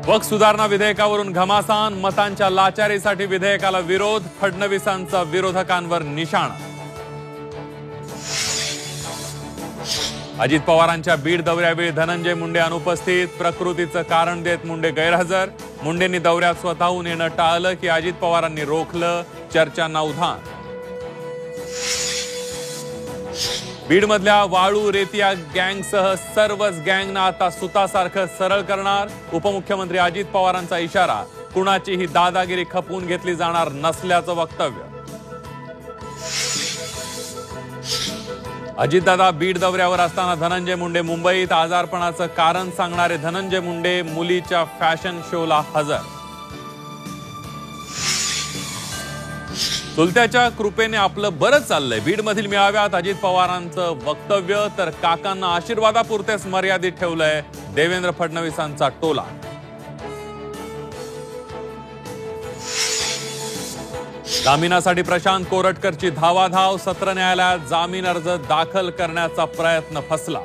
वक्फ सुधारणा विधेयकावरून घमासान, मतांच्या लाचारीसाठी विधेयकाला विरोध, फडणवीसांचा विरोधकांवर निशाणा. अजित पवारांच्या बीड दौऱ्यावेळी धनंजय मुंडे अनुपस्थित, प्रकृतीचं कारण देत मुंडे गैरहजर. मुंडेंनी दौऱ्यात स्वतःहून येणं टाळलं की अजित पवारांनी रोखलं, चर्चांना उधाण. बीडमधल्या वाळू रेतिया गँगसह सर्वच गँगना आता सुतासारखं सरळ करणार. उपमुख्यमंत्री अजित पवारांचा इशारा, कुणाचीही दादागिरी खपवून घेतली जाणार नसल्याचं वक्तव्य. अजितदादा बीड दौऱ्यावर असताना धनंजय मुंडे मुंबईत. आजारपणाचं कारण सांगणारे धनंजय मुंडे मुलीच्या फॅशन शोला हजर. चुलत्याच्या कृपेने आपलं बरंच चाललंय. बीडमधील मेळाव्यात अजित पवारांचं वक्तव्य, तर काकांना आशीर्वादापुरतेच मर्यादित ठेवलंय देवेंद्र फडणवीसांचा टोला. जामिनासाठी प्रशांत कोरटकरची धावाधाव. सत्र न्यायालयात जामीन अर्ज दाखल करण्याचा प्रयत्न फसला.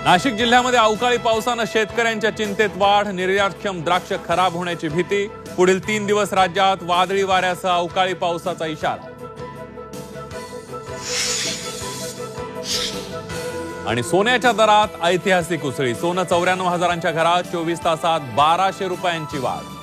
नाशिक जिल्ह्यामध्ये अवकाळी पावसानं शेतकऱ्यांच्या चिंतेत वाढ. निर्यातक्षम द्राक्ष खराब होण्याची भीती. पुढील 3 दिवस राज्यात वादळी वाऱ्यासह अवकाळी पावसाचा इशारा. आणि सोन्याच्या दरात ऐतिहासिक उसळी. सोनं 94,000च्या घरात 24 तासात 1200 रुपयांची वाढ.